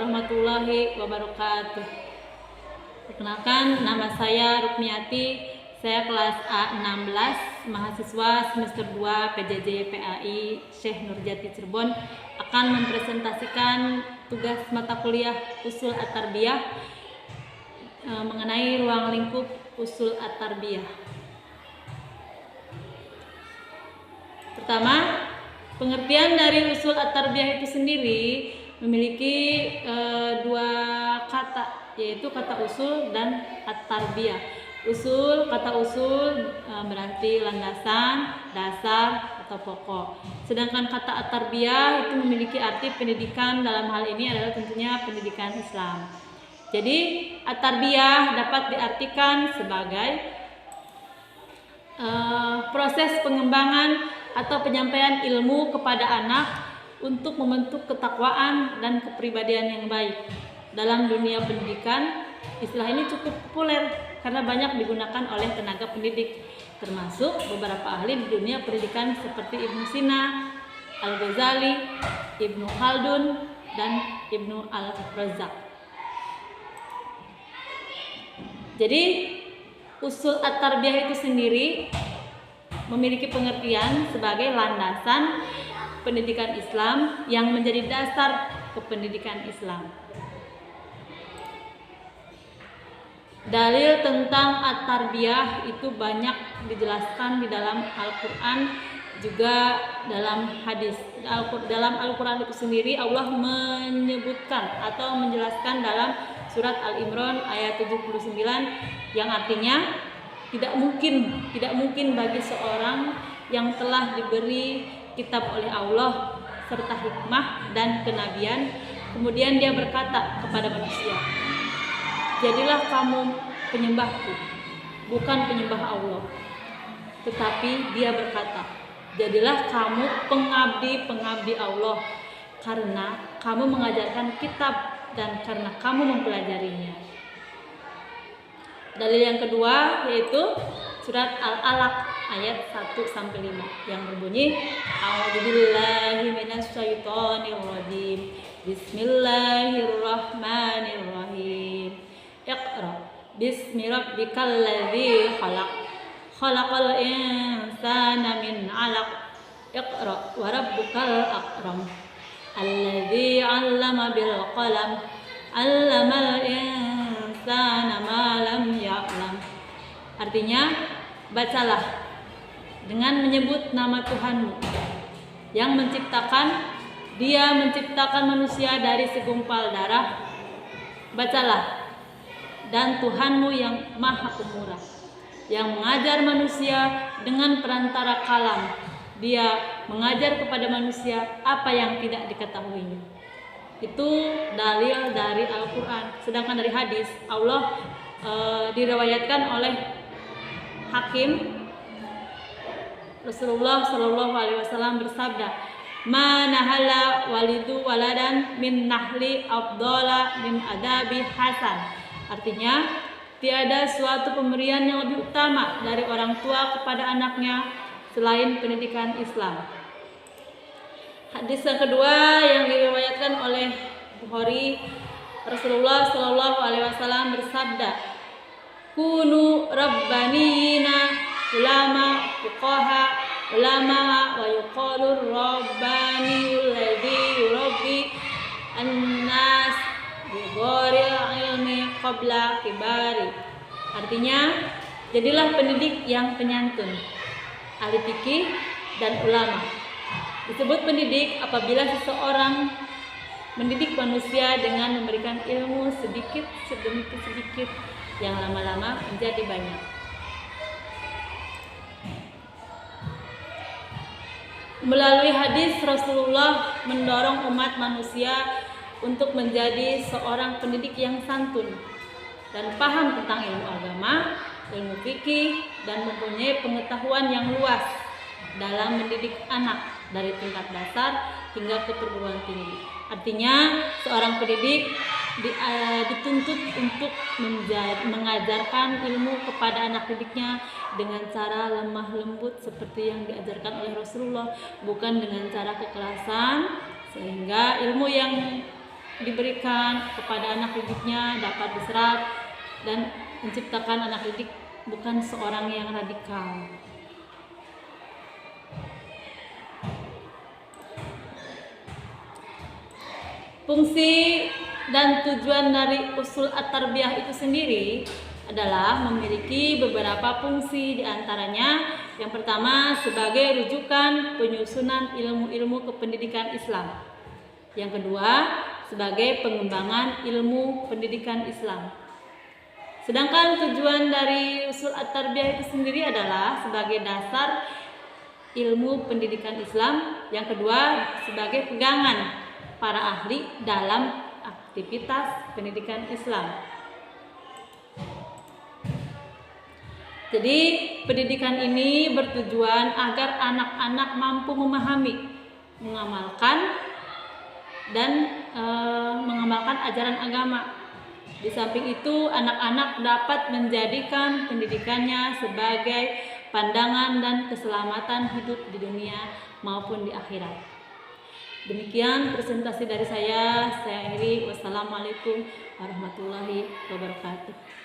warahmatullahi wabarakatuh. Perkenalkan, nama saya Rukmiati. Saya kelas A16, mahasiswa semester 2 PJJ PAI Syekh Nurjati Cirebon, akan mempresentasikan tugas mata kuliah Ushul At-Tarbiyah mengenai ruang lingkup Ushul At-Tarbiyah. Pertama, pengertian dari Ushul At-Tarbiyah itu sendiri memiliki dua kata, yaitu kata usul dan at-tarbiyah. Kata usul berarti landasan, dasar, atau pokok. Sedangkan kata at-tarbiyah itu memiliki arti pendidikan, dalam hal ini adalah tentunya pendidikan Islam. Jadi at-tarbiyah dapat diartikan sebagai proses pengembangan atau penyampaian ilmu kepada anak untuk membentuk ketakwaan dan kepribadian yang baik. Dalam dunia pendidikan, istilah ini cukup populer karena banyak digunakan oleh tenaga pendidik, termasuk beberapa ahli di dunia pendidikan seperti Ibnu Sina, Al-Ghazali, Ibnu Khaldun, dan Ibnu Al-Razzaq. Jadi, Ushul At-Tarbiyah itu sendiri memiliki pengertian sebagai landasan pendidikan Islam yang menjadi dasar kependidikan Islam. Dalil tentang At-Tarbiyah itu banyak dijelaskan di dalam Al-Quran, juga dalam hadis. Dalam Al-Quran itu sendiri Allah menyebutkan atau menjelaskan dalam surat Al-Imran ayat 79 yang artinya tidak mungkin bagi seorang yang telah diberi kitab oleh Allah serta hikmah dan kenabian, kemudian dia berkata kepada manusia, "Jadilah kamu penyembahku, bukan penyembah Allah." Tetapi dia berkata, "Jadilah kamu pengabdi Allah, karena kamu mengajarkan kitab dan karena kamu mempelajarinya." Dalil yang kedua yaitu surat Al-Alaq ayat 1-5 yang berbunyi, "A'udzubillahi minasyaitonirrajim. Bismillahirrahmanirrahim. Iqra bismi rabbikal ladzi khalaq. Khalaqal insana min 'alaq. Iqra wa rabbukal akram. Alladzi 'allama bil qalam. 'Allamal insana ma lam ya'lam." Artinya, bacalah dengan menyebut nama Tuhanmu yang menciptakan. Dia menciptakan manusia dari segumpal darah. Bacalah, dan Tuhanmu yang maha pemurah, yang mengajar manusia dengan perantara kalam. Dia mengajar kepada manusia apa yang tidak diketahuinya. Itu dalil dari Al-Quran. Sedangkan dari hadis, Allah diriwayatkan oleh Hakim, Rasulullah Shallallahu Alaihi Wasallam bersabda, "Ma nahala walidu waladan min nahli afdala min adabi hasan." Artinya, tiada suatu pemberian yang lebih utama dari orang tua kepada anaknya selain pendidikan Islam. Hadis yang kedua yang diriwayatkan oleh Bukhari, Rasulullah Shallallahu Alaihi Wasallam bersabda, "Kunu rabbaniyina ulama fuqaha ulama wa yuqalu rabbaniyul ladzi yurabbi an-nas bi ghairil ilmi qabla kibari." Artinya, jadilah pendidik yang penyantun, ahli fikih dan ulama. Disebut pendidik apabila seseorang mendidik manusia dengan memberikan ilmu sedikit demi sedikit yang lama-lama menjadi banyak. Melalui hadis, Rasulullah mendorong umat manusia untuk menjadi seorang pendidik yang santun dan paham tentang ilmu agama, ilmu fikih, dan mempunyai pengetahuan yang luas dalam mendidik anak dari tingkat dasar hingga ke perguruan tinggi. Artinya, seorang pendidik dituntut untuk mengajarkan ilmu kepada anak didiknya dengan cara lemah lembut seperti yang diajarkan oleh Rasulullah, bukan dengan cara kekerasan, sehingga ilmu yang diberikan kepada anak didiknya dapat diserap dan menciptakan anak didik bukan seorang yang radikal. Fungsi dan tujuan dari usul at-tarbiyah itu sendiri adalah memiliki beberapa fungsi, diantaranya yang pertama sebagai rujukan penyusunan ilmu-ilmu kependidikan Islam. Yang kedua sebagai pengembangan ilmu pendidikan Islam. Sedangkan tujuan dari usul at-tarbiyah itu sendiri adalah sebagai dasar ilmu pendidikan Islam. Yang kedua sebagai pegangan para ahli dalam aktivitas pendidikan Islam. Jadi pendidikan ini bertujuan agar anak-anak mampu memahami, mengamalkan mengamalkan ajaran agama. Di samping itu, anak-anak dapat menjadikan pendidikannya sebagai pandangan dan keselamatan hidup di dunia maupun di akhirat. Demikian presentasi dari saya akhiri. Wassalamualaikum warahmatullahi wabarakatuh.